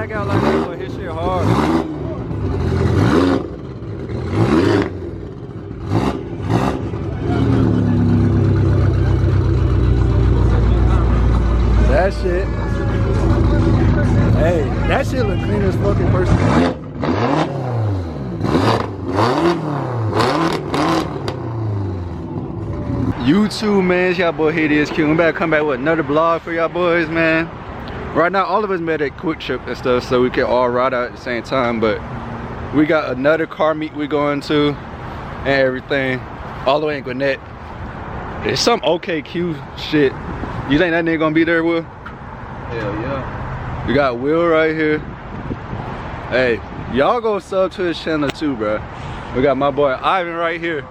back out like that, but his shit hard. That shit. Hey, that shit look clean as fucking person. YouTube, man, it's y'all boy Hideous Q. We better come back with another vlog for y'all boys, man. Right now, all of us met at Quick Trip and stuff, so we can all ride out at the same time. But we got another car meet we going to and everything, all the way in Gwinnett. There's some OKQ shit. You think that nigga gonna be there, Will? Hell yeah. We got Will right here. Hey, y'all go sub to his channel too, bro. We got my boy Ivan right here.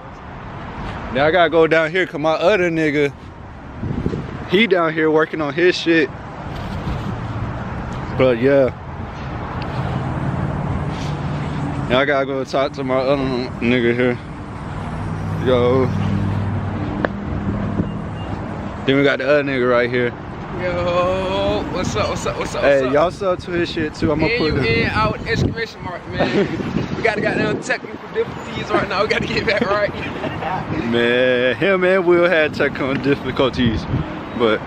Now I gotta go down here cause my other nigga, he down here working on his shit. But yeah. Now I gotta go talk to my other nigga here. Yo. Then we got the other nigga right here. Yo, what's up, what's up, what's up? Hey, y'all sub to his shit too. I'm gonna put it in out exclamation mark, man. We gotta got down technical difficulties right now. We gotta get back right. Man, him and Will had technical difficulties. But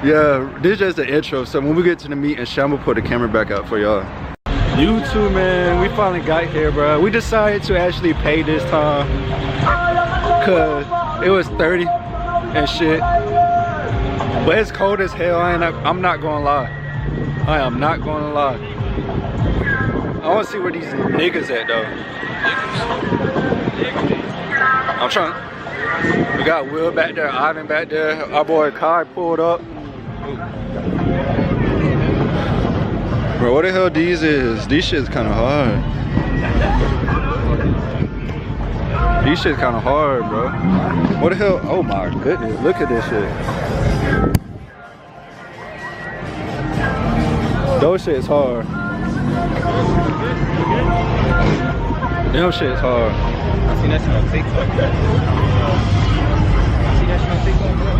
yeah, this is just the intro. So when we get to the meeting, Sham will put the camera back out for y'all. YouTube, man, we finally got here, bro. We decided to actually pay this time cause it was 30 and shit. But it's cold as hell. I'm not gonna lie. I am not gonna lie. I wanna see where these niggas at though. I'm trying. We got Will back there, Ivan back there. Our boy Kai pulled up. Bro, what the hell these is? These shit's kinda hard. These shit's kinda hard, bro. What the hell? Oh my goodness, look at this shit. Those shit's hard. Them shit's hard. I seen that shit on TikTok. See that shit on I TikTok?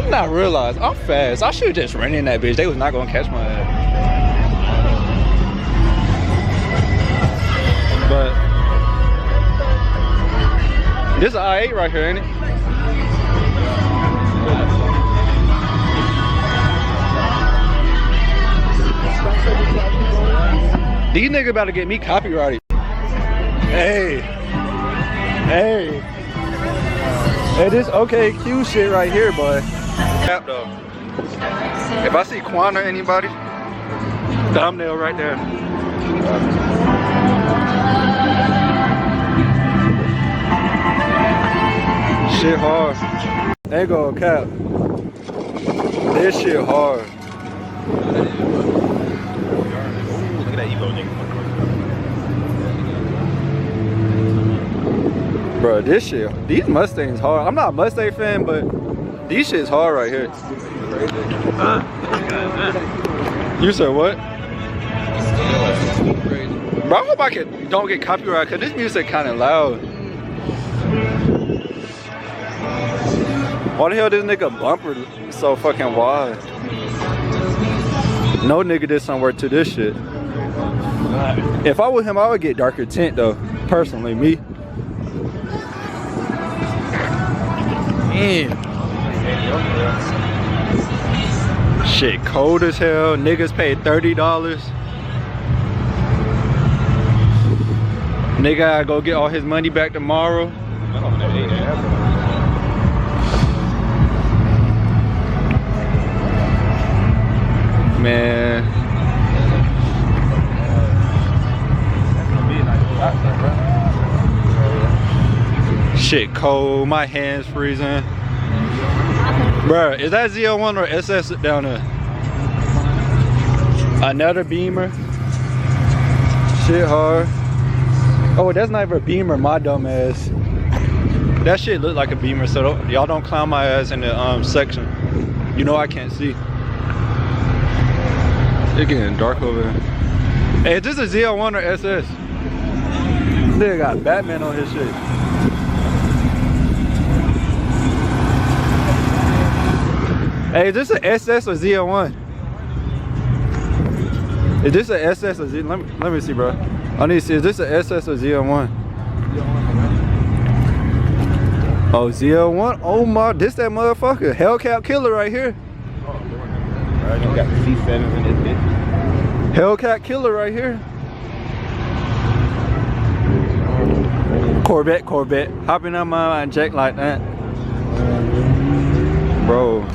did not realize I'm fast. I should have just ran in that bitch. They was not gonna catch my ass. But this is an I-8 right here, ain't it? These niggas about to get me copyrighted. Hey. Hey. Hey, this OKQ shit right here, boy. Cap though. If I see Quan or anybody, thumbnail right there. Shit hard. Ain't gonna cap. This shit hard. Look at that Evo nigga. Bro, this shit, these Mustangs hard. I'm not a Mustang fan, but these shit's hard right here. You said what? Bro, I hope I don't get copyright because this music kind of loud. Why the hell this nigga bumper so fucking wide? No nigga did some work to this shit. If I was him, I would get darker tint though. Personally, me. Damn. Shit cold as hell. Niggas paid $30. Nigga gotta go get all his money back tomorrow. Man. Shit cold, my hands freezing. Bruh, is that ZL1 or SS down there? Another Beamer. Shit hard. Oh, that's not even a Beamer, my dumb ass. That shit look like a Beamer, so y'all don't clown my ass in the section. You know I can't see. It's getting dark over there. Hey, is this a ZL1 or SS? Nigga got Batman on his shit. Hey, is this an SS or ZL1? Is this an SS or Z? Let me see, bro. I need to see. Is this an SS or ZL1? Oh, ZL1. Oh my, this that motherfucker. Hellcat Killer right here. Alright, you got the C7s in this bitch. Hellcat Killer right here. Corvette. Hopping on my inject like that. Bro.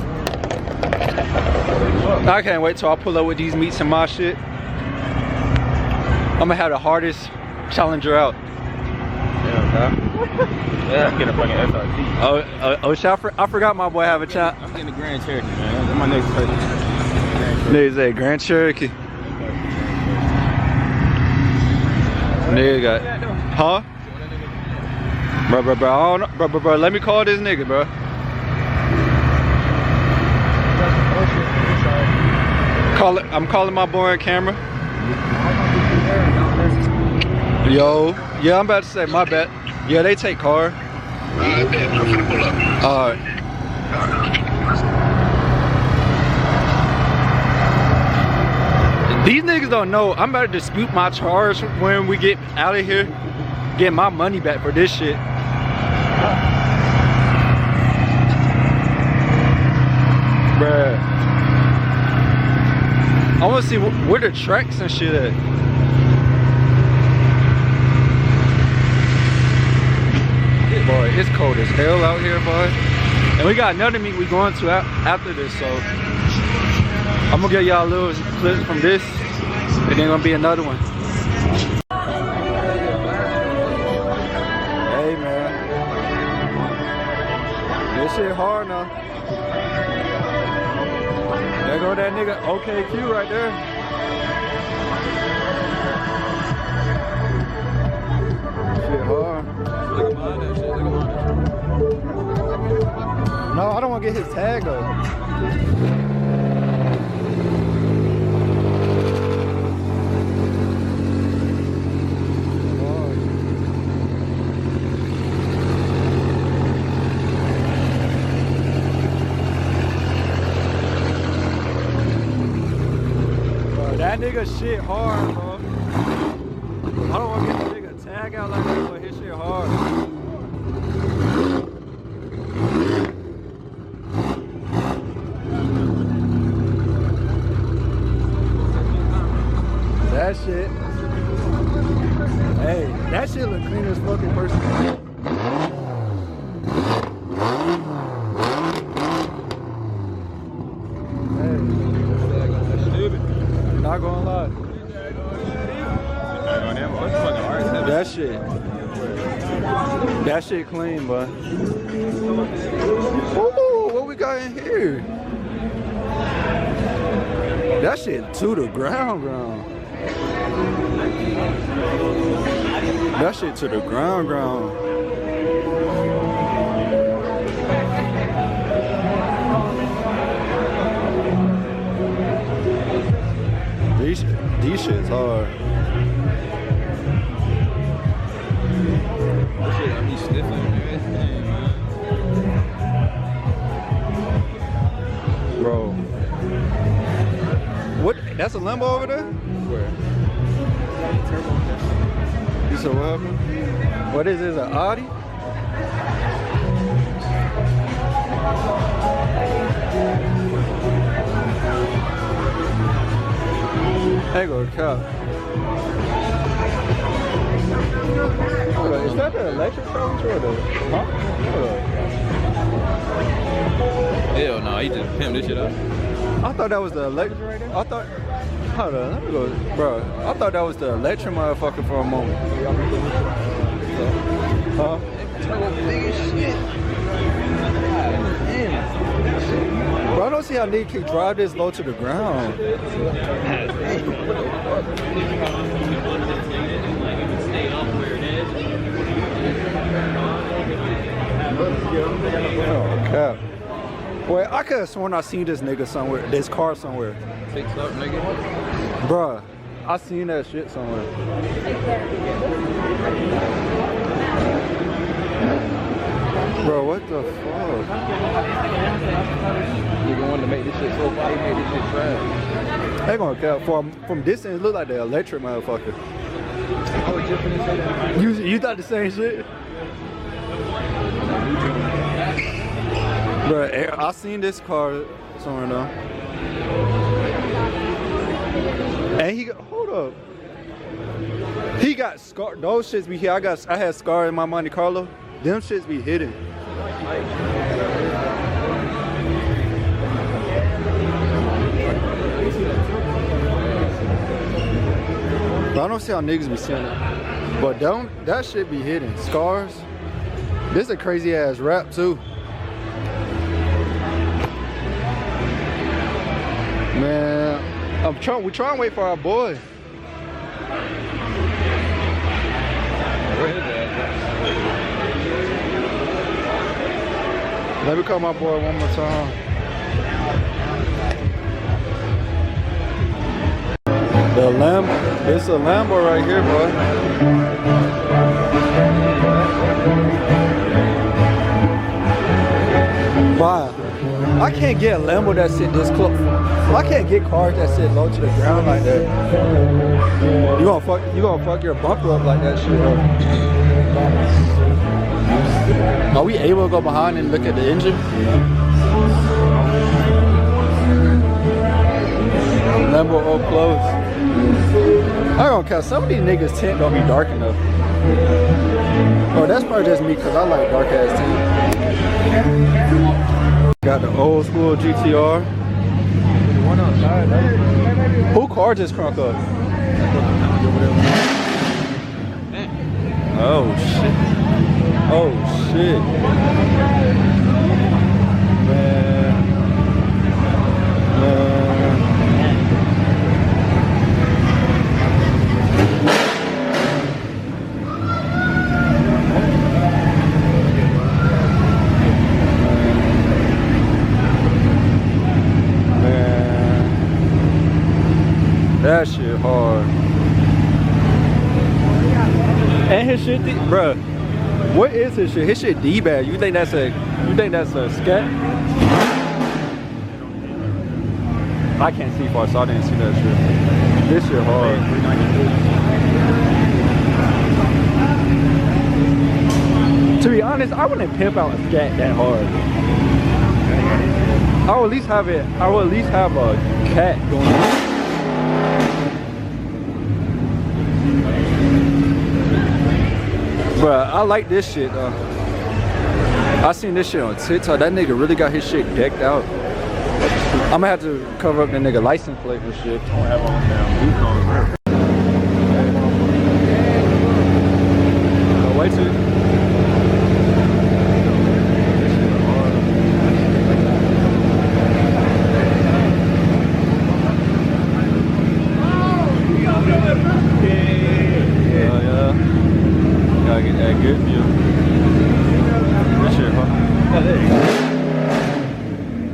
I can't wait till I pull up with these meats and my shit. I'm gonna have the hardest challenger out. Yeah, I'm getting a fucking SRT. Oh shit, I forgot my boy have a challenge. I'm getting the Grand Cherokee, man. That's my next person. Nigga say Grand Cherokee. Nigga got, huh? Bro, I don't know. Bro, let me call this nigga, bro. I'm calling my boy on camera. Yo, yeah, I'm about to say, my bad. Yeah, they take car. Alright. These niggas don't know. I'm about to dispute my charge when we get out of here. Get my money back for this shit. Bruh. I wanna see where the tracks and shit at. Boy, it's cold as hell out here, boy. And we got another meet we going to after this, so I'm gonna get y'all a little clips from this, and then gonna be another one. Hey man, this shit hard now. There go that nigga OKQ right there. Shit hard. Look behind that shit. Look behind that shit. No, I don't want to get his tag though. That nigga shit hard, bro. I don't want to get the nigga tag out like that, but his shit hard. That shit. Hey, that shit look clean as fucking person. Not gonna lie. That shit clean, boy. Ooh, what we got in here? That shit to the ground. That shit to the ground. These shit's hard. That shit got me sniffing, man. Bro. What? That's a Lambo over there? Where? You said what happened? What is this, an Audi? There go the cop. Is that the electric coach or the, huh? Hell no, he just pimped this shit up. I thought that was the electric right there. I thought, hold on, let me go, bro. I thought that was the electric motherfucker for a moment. Huh? Turbo big as shit. Bro, I don't see how nigga can drive this low to the ground. Oh, cap. Wait, I could have sworn I seen this nigga somewhere, this car somewhere. Fix up, nigga. Bruh, I seen that shit somewhere. Bro, what the fuck? Nigga wanted to make this shit so far, he made this shit trash. They gonna count from distance. It look like the electric motherfucker. I was just finna say that. You thought the same shit? Bro, I seen this car somewhere now. And he got, hold up. He got scar. Those shits be here. I had scar in my Monte Carlo. Them shits be hidden. But I don't see how niggas be seeing it. But that shit be hidden. Scars. This is a crazy ass rap too. Man, we trying to wait for our boy. Let me call my boy one more time. The Lambo, it's a Lambo right here, boy. Wow, I can't get a Lambo that sit this close. I can't get cars that sit low to the ground like that. You gonna fuck your bumper up like that shit, bro. Are we able to go behind and look at the engine? Lambo up close. I don't care. Some of these niggas' tint don't be dark enough. Oh, that's probably just me because I like dark ass tint. Got the old school GTR. One outside, right? Who car just crunk up? Oh shit. Oh shit. Man. That shit hard. And his shit, bruh. What is his shit? His shit D-bag. You think that's a scat? I can't see far, so I didn't see that shit. This shit hard. To be honest, I wouldn't pimp out a scat that hard. I would at least have it. I would at least have a cat going on. Bruh, I like this shit though. I seen this shit on TikTok. That nigga really got his shit decked out. I'm gonna have to cover up the nigga license plate and shit. Wait till. Get that good view. That shit hard.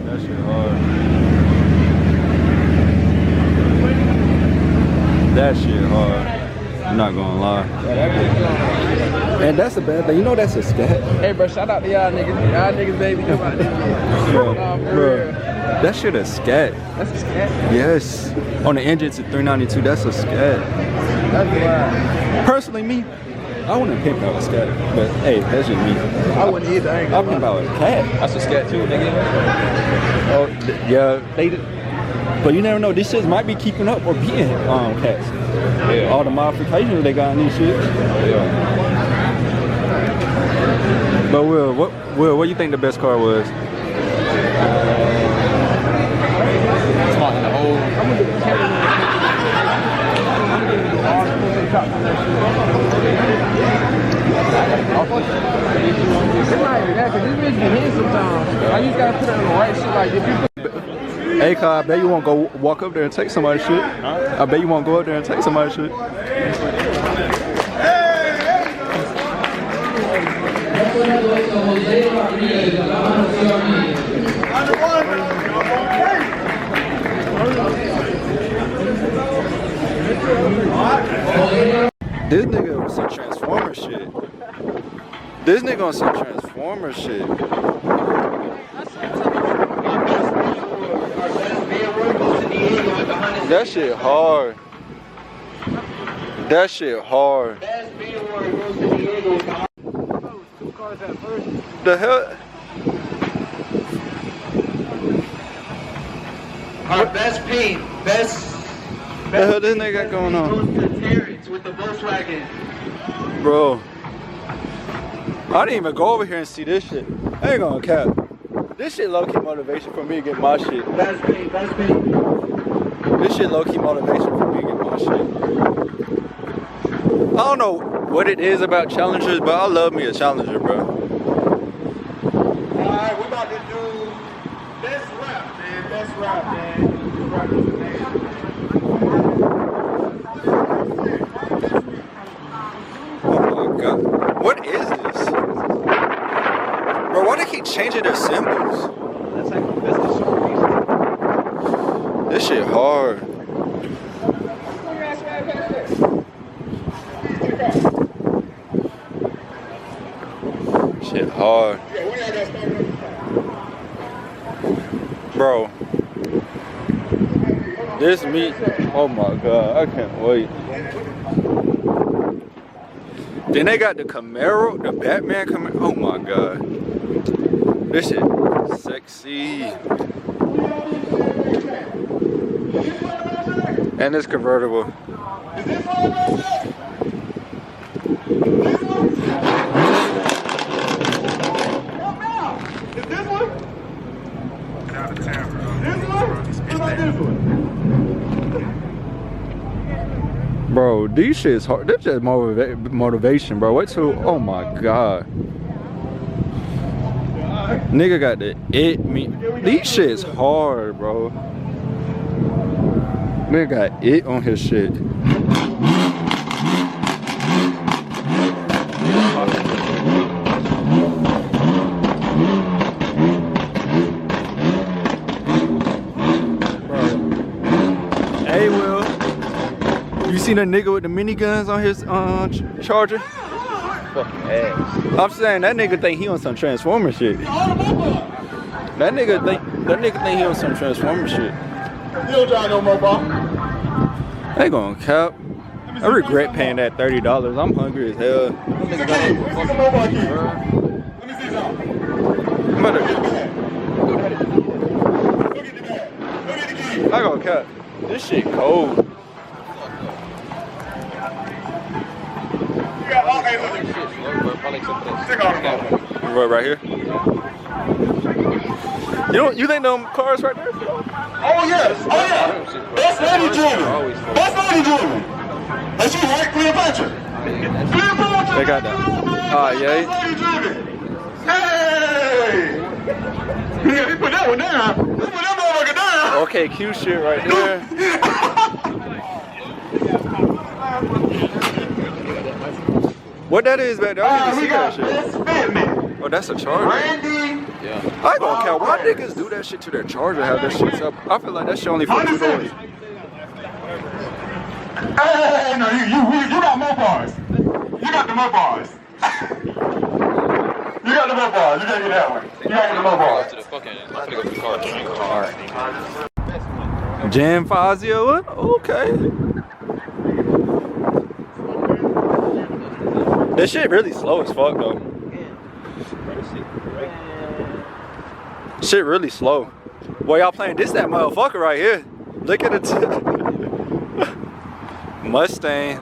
That shit hard. That shit hard. I'm not gonna lie. And that's a bad thing. You know that's a scat. Hey, bro, shout out to y'all niggas. Y'all niggas, baby, come out this bitch. Bro, that shit a scat. That's a scat? Yes. On the engine to 392, that's a scat. That's wild. Personally, me, I wouldn't pimp out a scat, but hey, that's just me. I wouldn't either. I ain't I'll gonna pimp lie. out a cat. That's a scat too, nigga. Oh, yeah, but you never know. These shits might be keeping up or beating cats. Yeah. All the modifications they got in these shit. Yeah. But Will, what do you think the best car was? Talking the whole. I'm gonna get the camera. It's not even that, cause this bitch be hitting sometimes. I just gotta put it on the right shit. Like if you put. Hey, Kai, I bet you won't go walk up there and take somebody's shit. I bet you won't go up there and take somebody's shit. This nigga on some Transformer shit. This nigga on some Transformer Transformer shit. That shit hard. That shit hard. The hell? Our best paint, best. The hell this nigga got going on? Goes to Terrence with the Volkswagen. Bro, I didn't even go over here and see this shit. I ain't gonna cap. This shit low-key motivation for me to get my shit. Best paint, best paint. This shit low-key motivation for me to get my shit. I don't know what it is about Challengers, but I love me a Challenger, bro. Alright, we're about to do best rap, man. Best rap, man. Rap is the name. Oh my god. What is this? Bro, why they keep changing their symbols? That's the super piece. This shit hard. Shit hard. Bro. This meat, oh my god, I can't wait. Then they got the Camaro, the Batman Camaro. Oh my god. This shit sexy. And it's convertible. Bro, these shit's hard. This just motivation, bro. Wait till, oh my god. Nigga got the me. These shit's hard, bro. Nigga got it on his shit. Hey, Will. You seen a nigga with the miniguns on his Charger? Fucking ass. I'm saying that nigga think he on some Transformer shit. That nigga think he on some Transformer shit. You don't drive no more, bro. They gonna cap. I regret paying that $30. I'm hungry as hell. Let me see something. I'm about to, I gonna cap. This shit cold. What, right here? You think them cars right there? Oh yes, oh yeah. That's lady driven. That's lady driven. That's you, right? Cleopatra. Cleopatra. They got that. Ah, yeah. That's lady driven. Hey. Yeah, he put that one down. He put that motherfucker down. Okay, cute shit right there. What that is back there? I didn't even see that shit. Oh, that's a Charger. Randy. Yeah. I ain't gonna count. Why niggas do that shit to their Charger? Have that shit up? I feel like that shit only for $2. Hey, no, you got more bars. You got the more bars. You got the more bars. You gotta get that one. You got the more bars. To the fucking, I'm gonna go to the car. Jam Fazio, what? Okay. That shit really slow as fuck though. Shit really slow. Boy, y'all playing this that motherfucker right here. Look at it. Mustang.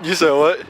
You said what?